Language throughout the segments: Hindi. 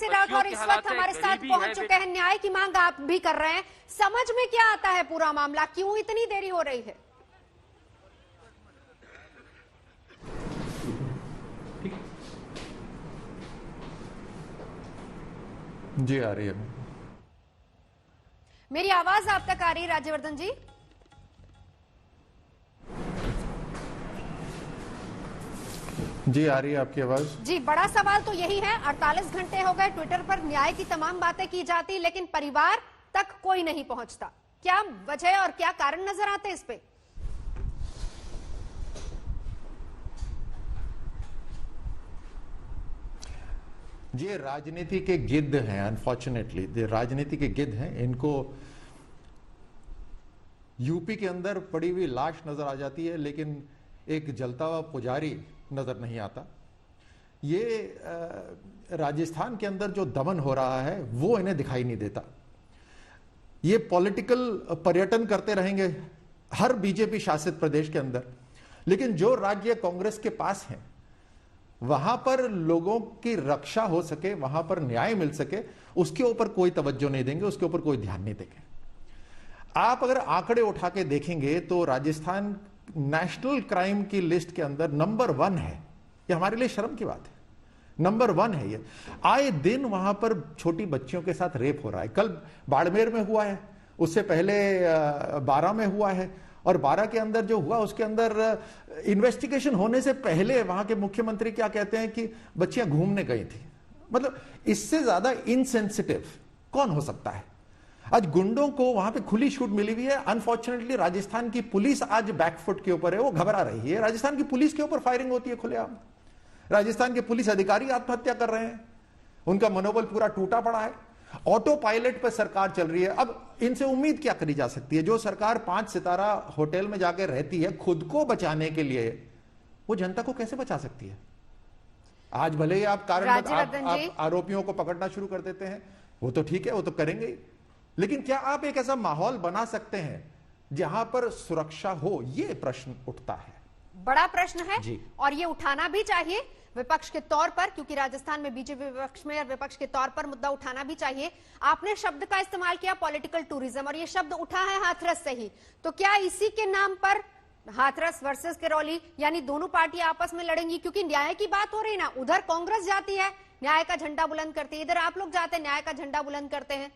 सिंह राठौर इस वक्त हमारे साथ पहुंच चुके हैं। न्याय की मांग आप भी कर रहे हैं, समझ में क्या आता है पूरा मामला, क्यों इतनी देरी हो रही है? जी आ रही है, मेरी आवाज आप तक आ रही है राज्यवर्धन जी? जी आ रही है आपकी आवाज। जी, बड़ा सवाल तो यही है, 48 घंटे हो गए, ट्विटर पर न्याय की तमाम बातें की जाती, लेकिन परिवार तक कोई नहीं पहुंचता। क्या वजह और क्या कारण नजर आते हैं इस पे? ये राजनीति के गिद्ध हैं, अनफॉर्चुनेटली ये राजनीति के गिद्ध हैं। इनको यूपी के अंदर पड़ी हुई लाश नजर आ जाती है, लेकिन एक जलता हुआ पुजारी नजर नहीं आता। ये राजस्थान के अंदर जो दमन हो रहा है वो इन्हें दिखाई नहीं देता। ये पॉलिटिकल पर्यटन करते रहेंगे हर बीजेपी शासित प्रदेश के अंदर, लेकिन जो राज्य कांग्रेस के पास हैं वहां पर लोगों की रक्षा हो सके, वहां पर न्याय मिल सके, उसके ऊपर कोई तवज्जो नहीं देंगे, उसके ऊपर कोई ध्यान नहीं देंगे। आप अगर आंकड़े उठा के देखेंगे तो राजस्थान नेशनल क्राइम की लिस्ट के अंदर नंबर 1 है। ये हमारे लिए शर्म की बात है, नंबर 1 है ये। आए दिन वहां पर छोटी बच्चियों के साथ रेप हो रहा है। कल बाड़मेर में हुआ है, उससे पहले 12 में हुआ है, और 12 के अंदर जो हुआ उसके अंदर इन्वेस्टिगेशन होने से पहले वहां के मुख्यमंत्री क्या कहते हैं कि बच्चियां घूमने गई थी। मतलब इससे ज्यादा इनसेंसिटिव कौन हो सकता है? आज गुंडों को वहां पे खुली छूट मिली हुई है। अनफॉर्चुनेटली राजस्थान की पुलिस आज बैकफुट के ऊपर है, वो घबरा रही है। राजस्थान की पुलिस के ऊपर फायरिंग होती है खुलेआम। राजस्थान के पुलिस अधिकारी आत्महत्या कर रहे हैं, उनका मनोबल पूरा टूटा पड़ा है। ऑटो पायलट पर सरकार चल रही है। अब इनसे उम्मीद क्या करी जा सकती है? जो सरकार 5 सितारा होटल में जाकर रहती है खुद को बचाने के लिए, वो जनता को कैसे बचा सकती है? आज भले ही आप कारण आप आरोपियों को पकड़ना शुरू कर देते हैं, वो तो ठीक है, वो तो करेंगे ही, लेकिन क्या आप एक ऐसा माहौल बना सकते हैं जहां पर सुरक्षा हो? ये प्रश्न उठता है, बड़ा प्रश्न है जी। और ये उठाना भी चाहिए विपक्ष के तौर पर, क्योंकि राजस्थान में बीजेपी विपक्ष में और विपक्ष के तौर पर मुद्दा उठाना भी चाहिए। आपने शब्द का इस्तेमाल किया पॉलिटिकल टूरिज्म, और ये शब्द उठा है हाथरस से ही, तो क्या इसी के नाम पर हाथरस वर्सेस करौली, यानी दोनों पार्टियां आपस में लड़ेंगी? क्योंकि न्याय की बात हो रही ना, उधर कांग्रेस जाती है न्याय का झंडा बुलंद करती है, इधर आप लोग जाते हैं न्याय का झंडा बुलंद करते हैं।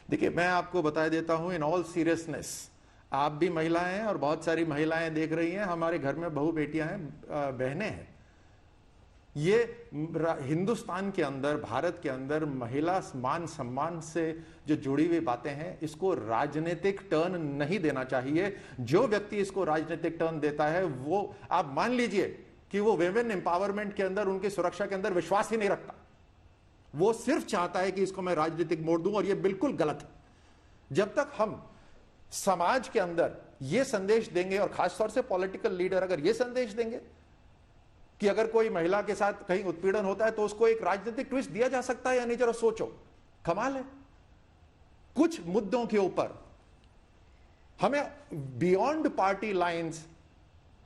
देखिए, मैं आपको बता देता हूं इन ऑल सीरियसनेस, आप भी महिलाएं हैं और बहुत सारी महिलाएं देख रही हैं, हमारे घर में बहू बेटियां हैं, बहनें हैं। ये हिंदुस्तान के अंदर, भारत के अंदर महिला मान सम्मान से जो जुड़ी हुई बातें हैं, इसको राजनीतिक टर्न नहीं देना चाहिए। जो व्यक्ति इसको राजनीतिक टर्न देता है वो, आप मान लीजिए कि वो वेमेन एम्पावरमेंट के अंदर, उनकी सुरक्षा के अंदर विश्वास ही नहीं रखता। वो सिर्फ चाहता है कि इसको मैं राजनीतिक मोड़ दूं, और ये बिल्कुल गलत है। जब तक हम समाज के अंदर ये संदेश देंगे, और खासतौर से पॉलिटिकल लीडर अगर ये संदेश देंगे कि अगर कोई महिला के साथ कहीं उत्पीड़न होता है तो उसको एक राजनीतिक ट्विस्ट दिया जा सकता है या नहीं, जरा सोचो, कमाल है। कुछ मुद्दों के ऊपर हमें बियॉन्ड पार्टी लाइंस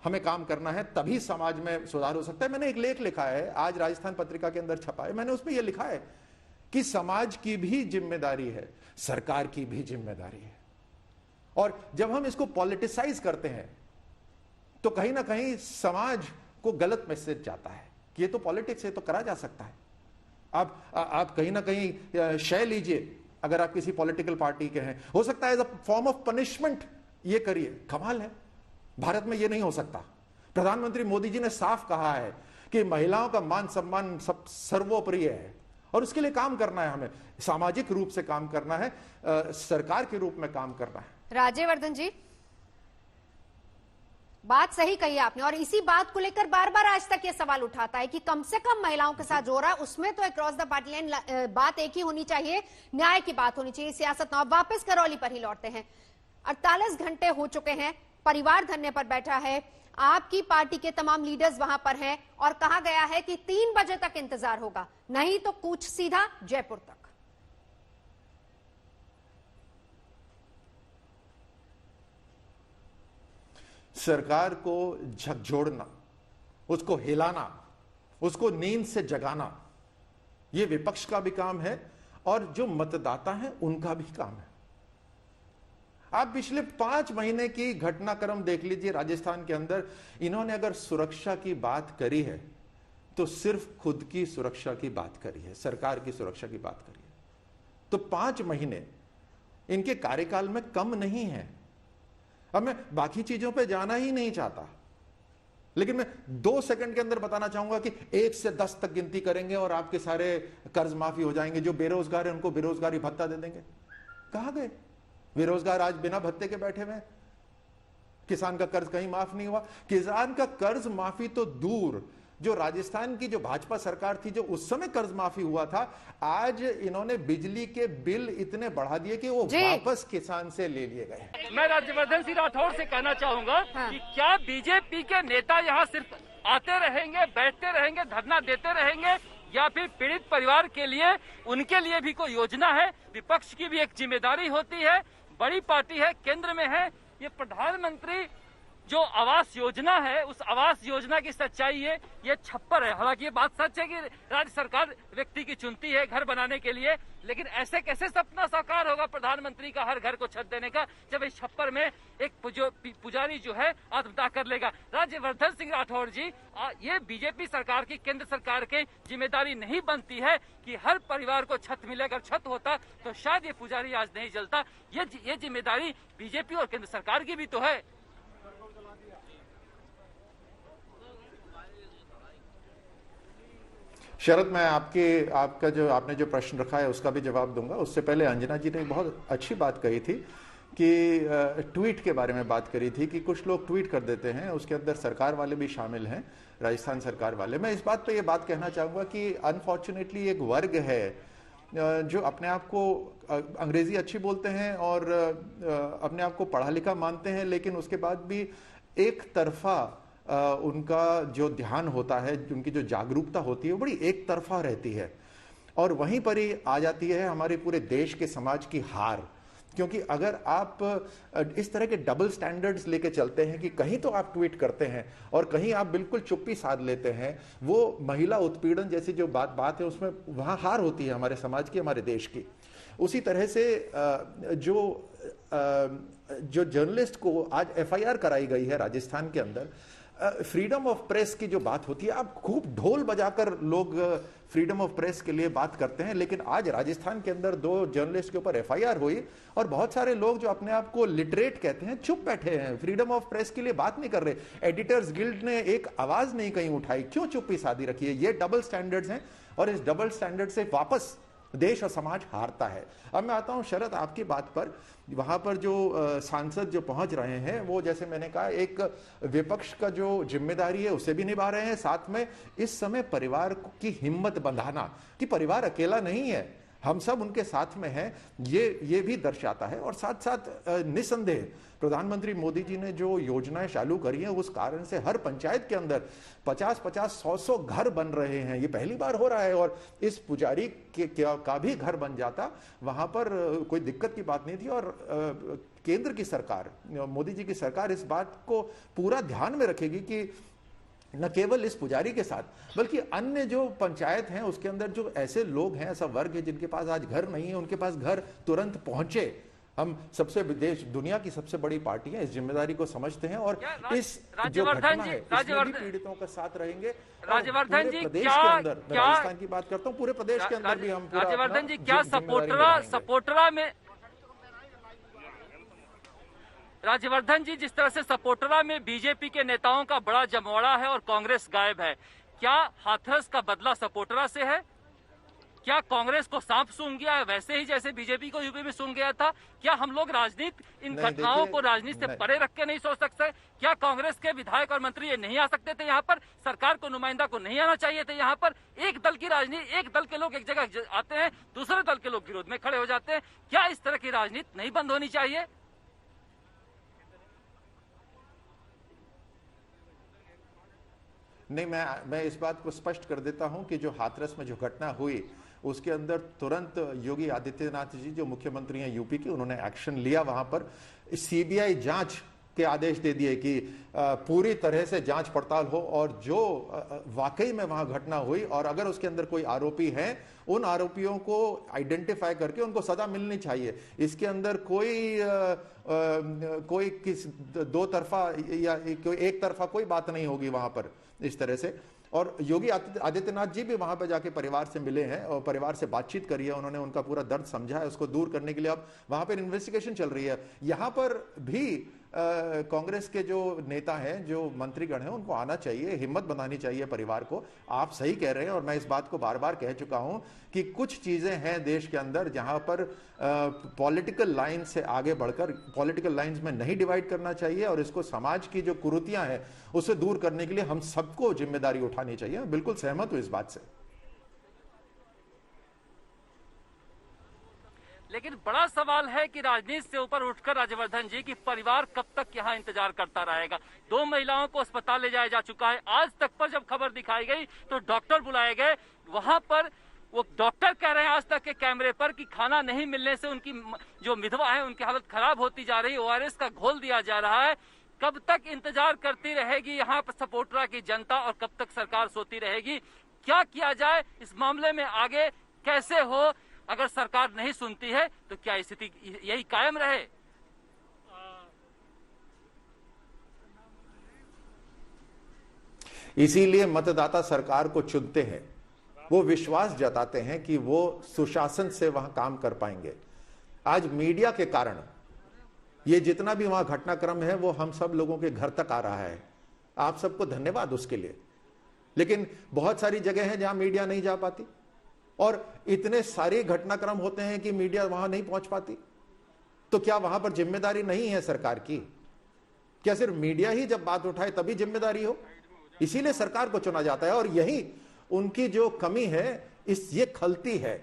हमें काम करना है, तभी समाज में सुधार हो सकता है। मैंने एक लेख लिखा है, आज राजस्थान पत्रिका के अंदर छपा है, मैंने उसमें यह लिखा है कि समाज की भी जिम्मेदारी है, सरकार की भी जिम्मेदारी है। और जब हम इसको पॉलिटिसाइज करते हैं तो कहीं ना कहीं समाज को गलत मैसेज जाता है कि ये तो पॉलिटिक्स है, तो करा जा सकता है। आप कहीं ना कहीं शय लीजिए, अगर आप किसी पॉलिटिकल पार्टी के हैं, हो सकता है as a form of punishment ये करिए, कमाल है। भारत में ये नहीं हो सकता। प्रधानमंत्री मोदी जी ने साफ कहा है कि महिलाओं का मान सम्मान सर्वोपरि है, और उसके लिए काम करना है, हमें सामाजिक रूप से काम करना है, सरकार के रूप में काम करना है। राज्यवर्धन जी, बात सही कही आपने, और इसी बात को लेकर बार बार आज तक ये सवाल उठाता है कि कम से कम महिलाओं के साथ जो हो रहा है उसमें तो अक्रॉस द पार्टी लाइन बात एक ही होनी चाहिए, न्याय की बात होनी चाहिए, सियासत ना। वापस करौली पर ही लौटते हैं। 48 घंटे हो चुके हैं, परिवार धरने पर बैठा है, आपकी पार्टी के तमाम लीडर्स वहां पर हैं, और कहा गया है कि 3 बजे तक इंतजार होगा, नहीं तो कूच सीधा जयपुर तक। सरकार को झकझोरना उसको हिलाना, उसको नींद से जगाना, यह विपक्ष का भी काम है और जो मतदाता हैं उनका भी काम है। आप पिछले 5 महीने की घटनाक्रम देख लीजिए राजस्थान के अंदर। इन्होंने अगर सुरक्षा की बात करी है तो सिर्फ खुद की सुरक्षा की बात करी है, सरकार की सुरक्षा की बात करी है। तो 5 महीने इनके कार्यकाल में कम नहीं है। अब मैं बाकी चीजों पे जाना ही नहीं चाहता, लेकिन मैं 2 सेकंड के अंदर बताना चाहूंगा कि 1 से 10 तक गिनती करेंगे और आपके सारे कर्ज माफी हो जाएंगे। जो बेरोजगार है उनको बेरोजगारी भत्ता दे देंगे। कहां गए बेरोजगार? आज बिना भत्ते के बैठे हुए। किसान का कर्ज कहीं माफ नहीं हुआ। किसान का कर्ज माफी तो दूर, जो राजस्थान की जो भाजपा सरकार थी जो उस समय कर्ज माफी हुआ था, आज इन्होंने बिजली के बिल इतने बढ़ा दिए कि वो वापस किसान से ले लिए गए। मैं राज्यवर्धन सिंह राठौड़ से कहना चाहूंगा कि क्या बीजेपी के नेता यहाँ सिर्फ आते रहेंगे, बैठते रहेंगे, धरना देते रहेंगे, या फिर पीड़ित परिवार के लिए उनके लिए भी कोई योजना है? विपक्ष की भी एक जिम्मेदारी होती है, बड़ी पार्टी है, केंद्र में है। ये प्रधानमंत्री जो आवास योजना है, उस आवास योजना की सच्चाई है ये छप्पर है। हालांकि ये बात सच है कि राज्य सरकार व्यक्ति की चुनती है घर बनाने के लिए, लेकिन ऐसे कैसे सपना साकार होगा प्रधानमंत्री का हर घर को छत देने का, जब इस छप्पर में एक पुजारी जो है आत्मदाह कर लेगा। राज्यवर्धन सिंह राठौड़ जी, ये बीजेपी सरकार की, केंद्र सरकार की जिम्मेदारी नहीं बनती है कि हर परिवार को छत मिले? अगर छत होता तो शायद ये पुजारी आज नहीं जलता। ये जिम्मेदारी बीजेपी और केंद्र सरकार की भी तो है। शरद, मैं आपका जो आपने जो प्रश्न रखा है उसका भी जवाब दूंगा। उससे पहले अंजना जी ने बहुत अच्छी बात कही थी कि ट्वीट के बारे में बात करी थी कि कुछ लोग ट्वीट कर देते हैं, उसके अंदर सरकार वाले भी शामिल हैं, राजस्थान सरकार वाले। मैं इस बात पे ये बात कहना चाहूँगा कि अनफॉर्चुनेटली एक वर्ग है जो अपने आप को अंग्रेजी अच्छी बोलते हैं और अपने आप को पढ़ा लिखा मानते हैं, लेकिन उसके बाद भी एक तरफा उनका जो ध्यान होता है, उनकी जो जागरूकता होती है वो बड़ी एक तरफा रहती है। और वहीं पर ही आ जाती है हमारे पूरे देश के समाज की हार। क्योंकि अगर आप इस तरह के डबल स्टैंडर्ड्स लेके चलते हैं कि कहीं तो आप ट्वीट करते हैं और कहीं आप बिल्कुल चुप्पी साध लेते हैं, वो महिला उत्पीड़न जैसी जो बात है उसमें वहां हार होती है हमारे समाज की, हमारे देश की। उसी तरह से जो जर्नलिस्ट को आज FIR कराई गई है राजस्थान के अंदर, फ्रीडम ऑफ प्रेस की जो बात होती है, आप खूब ढोल बजाकर लोग फ्रीडम ऑफ प्रेस के लिए बात करते हैं, लेकिन आज राजस्थान के अंदर 2 जर्नलिस्ट के ऊपर FIR हुई और बहुत सारे लोग जो अपने आप को लिटरेट कहते हैं चुप बैठे हैं, फ्रीडम ऑफ प्रेस के लिए बात नहीं कर रहे। एडिटर्स गिल्ड ने एक आवाज नहीं कहीं उठाई, क्यों चुप्पी साधी रखी है? ये डबल स्टैंडर्ड्स हैं और इस डबल स्टैंडर्ड से वापस देश और समाज हारता है। अब मैं आता हूं शरद आपकी बात पर। वहां पर जो सांसद जो पहुंच रहे हैं वो, जैसे मैंने कहा, एक विपक्ष का जो जिम्मेदारी है उसे भी निभा रहे हैं, साथ में इस समय परिवार की हिम्मत बंधाना कि परिवार अकेला नहीं है, हम सब उनके साथ में हैं, ये भी दर्शाता है। और साथ साथ निसंदेह प्रधानमंत्री मोदी जी ने जो योजनाएं चालू करी हैं उस कारण से हर पंचायत के अंदर 50-50, 100-100 घर बन रहे हैं। ये पहली बार हो रहा है और इस पुजारी का भी घर बन जाता, वहां पर कोई दिक्कत की बात नहीं थी। और केंद्र की सरकार, मोदी जी की सरकार इस बात को पूरा ध्यान में रखेगी कि न केवल इस पुजारी के साथ बल्कि अन्य जो पंचायत हैं उसके अंदर जो ऐसे लोग हैं, ऐसा वर्ग है जिनके पास आज घर नहीं है, उनके पास घर तुरंत पहुंचे। हम सबसे देश दुनिया की सबसे बड़ी पार्टी है, इस जिम्मेदारी को समझते हैं और इस जो घटना है इसमें भी पीड़ितों का साथ रहेंगे। राज्यवर्धन जी, प्रदेश के अंदर, राजस्थान की बात करता हूँ, पूरे प्रदेश के अंदर भी हम राज्यवर्धन जी क्या सपोटरा में राज्यवर्धन जी, जिस तरह से सपोटरा में बीजेपी के नेताओं का बड़ा जमवाड़ा है और कांग्रेस गायब है, क्या हाथरस का बदला सपोटरा से है? क्या कांग्रेस को सांप सूंघ गया है वैसे ही जैसे बीजेपी को यूपी में सूंघ गया था? क्या हम लोग राजनीति, इन घटनाओं को राजनीति से परे रख के नहीं सोच सकते? क्या कांग्रेस के विधायक और मंत्री ये नहीं आ सकते थे यहाँ पर? सरकार को, नुमाइंदा को नहीं आना चाहिए थे यहाँ पर? एक दल की राजनीति, एक दल के लोग एक जगह आते हैं, दूसरे दल के लोग विरोध में खड़े हो जाते हैं। क्या इस तरह की राजनीति नहीं बंद होनी चाहिए? नहीं, मैं इस बात को स्पष्ट कर देता हूं कि जो हाथरस में जो घटना हुई उसके अंदर तुरंत योगी आदित्यनाथ जी जो मुख्यमंत्री हैं यूपी के, उन्होंने एक्शन लिया। वहां पर CBI जांच के आदेश दे दिए कि पूरी तरह से जांच पड़ताल हो और जो वाकई में वहां घटना हुई और अगर उसके अंदर कोई आरोपी है उन आरोपियों को आइडेंटिफाई करके उनको सजा मिलनी चाहिए। इसके अंदर कोई किस दो तरफा या एक तरफा कोई बात नहीं होगी वहां पर इस तरह से। और योगी आदित्यनाथ जी भी वहां पर जाके परिवार से मिले हैं और परिवार से बातचीत करी है, उन्होंने उनका पूरा दर्द समझा है, उसको दूर करने के लिए अब वहां पर इन्वेस्टिगेशन चल रही है। यहां पर भी कांग्रेस के जो नेता हैं, जो मंत्रीगण हैं, उनको आना चाहिए, हिम्मत बनानी चाहिए परिवार को। आप सही कह रहे हैं और मैं इस बात को बार बार कह चुका हूं कि कुछ चीजें हैं देश के अंदर जहां पर पॉलिटिकल लाइन से आगे बढ़कर पॉलिटिकल लाइंस में नहीं डिवाइड करना चाहिए और इसको समाज की जो कुरीतियां हैं उसे दूर करने के लिए हम सबको जिम्मेदारी उठानी चाहिए। बिल्कुल सहमत हूं इस बात से। लेकिन बड़ा सवाल है कि राजनीति से ऊपर उठकर राज्यवर्धन जी की परिवार कब तक यहाँ इंतजार करता रहेगा। 2 महिलाओं को अस्पताल ले जाया जा चुका है। आज तक पर जब खबर दिखाई गई तो डॉक्टर बुलाए गए, वहां पर वो डॉक्टर कह रहे हैं आज तक के कैमरे पर कि खाना नहीं मिलने से उनकी जो विधवा है उनकी हालत खराब होती जा रही है, ORS का घोल दिया जा रहा है। कब तक इंतजार करती रहेगी यहाँ पर सपोर्टरा की जनता और कब तक सरकार सोती रहेगी? क्या किया जाए इस मामले में आगे कैसे हो? अगर सरकार नहीं सुनती है तो क्या स्थिति यही कायम रहे? इसीलिए मतदाता सरकार को चुनते हैं, वो विश्वास जताते हैं कि वो सुशासन से वहां काम कर पाएंगे। आज मीडिया के कारण ये जितना भी वहां घटनाक्रम है वो हम सब लोगों के घर तक आ रहा है। आप सबको धन्यवाद उसके लिए। लेकिन बहुत सारी जगह है जहां मीडिया नहीं जा पाती और इतने सारे घटनाक्रम होते हैं कि मीडिया वहां नहीं पहुंच पाती। तो क्या वहां पर जिम्मेदारी नहीं है सरकार की? क्या सिर्फ मीडिया ही जब बात उठाए तभी जिम्मेदारी हो? इसीलिए सरकार को चुना जाता है और यही उनकी जो कमी है, ये खलती है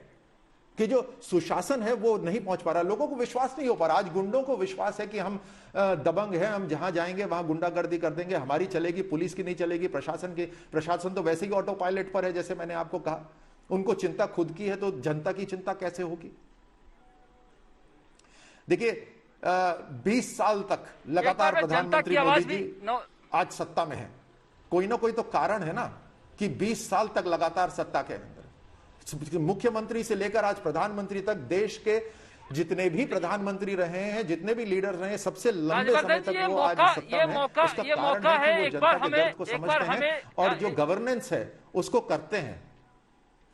कि जो सुशासन है वो नहीं पहुंच पा रहा, लोगों को विश्वास नहीं हो पा रहा। आज गुंडों को विश्वास है कि हम दबंग हैं, हम जहां जाएंगे वहां गुंडागर्दी कर देंगे, हमारी चलेगी, पुलिस की नहीं चलेगी, प्रशासन तो वैसे ही ऑटो पायलट पर है। जैसे मैंने आपको कहा, उनको चिंता खुद की है तो जनता की चिंता कैसे होगी? देखिए 20 साल तक लगातार प्रधानमंत्री मोदी जी आज सत्ता में है। कोई ना कोई तो कारण है ना कि 20 साल तक लगातार सत्ता के अंदर, मुख्यमंत्री से लेकर आज प्रधानमंत्री तक देश के जितने भी प्रधानमंत्री रहे हैं, जितने भी लीडर रहे हैं, सबसे लंबे समय तक वो आज सत्ता में है। उसका कारण है कि वो जनता के दर्द को समझते हैं और जो गवर्नेंस है उसको करते हैं।